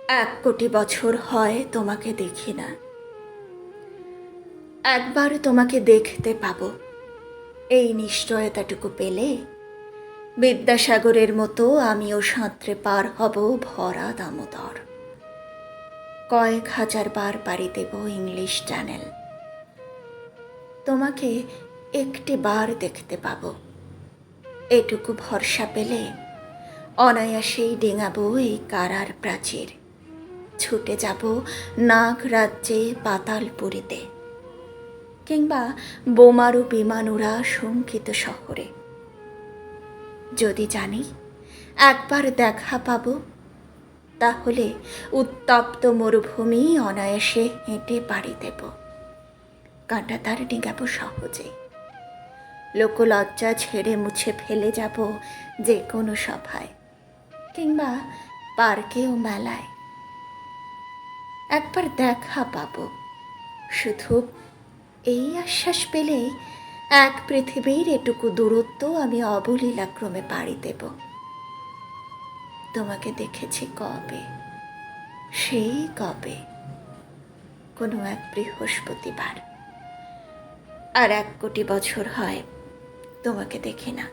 1 কোটি বছর হয় তোমাকে দেখি না। একবার তোমাকে দেখতে পাবো, এই নিশ্চয়তাটুকু পেলে বিদ্যাসাগরের মতো আমিও সাঁতরে পার হব ভরা দামোদর। কয়েক হাজার বার পাড়ি দেব ইংলিশ চ্যানেল। তোমাকে একটি বার দেখতে পাবো, এটুকু ভরসা পেলে অনায়াসেই ডিঙাবো এই কারার প্রাচীর। ছুটে যাব নাগ রাজ্যে পাতালপুরীতে, কিংবা বোমারু বিমান উড়া শঙ্কিত শহরে। যদি জানি একবার দেখা পাবো, তাহলে উত্তপ্ত মরুভূমি অনায়াসে হেঁটে পাড়ি দেব। কাঁটাতার ডিঙাবো সহজে, লোকলজ্জা ঝেড়ে মুছে ফেলে যাব যে কোনো সভায়, কিংবা পার্কে ও মেলায়। একবার দেখা পাবো, শুধু এই আশ্বাস পেলেই এক পৃথিবীর এটুকু দূরত্ব আমি অবলীলাক্রমে পাড়ি দেব। তোমাকে দেখেছি কবে, সেই কবে, কোনো এক বৃহস্পতিবার। আর 1 কোটি বছর হয় তোমাকে দেখি না।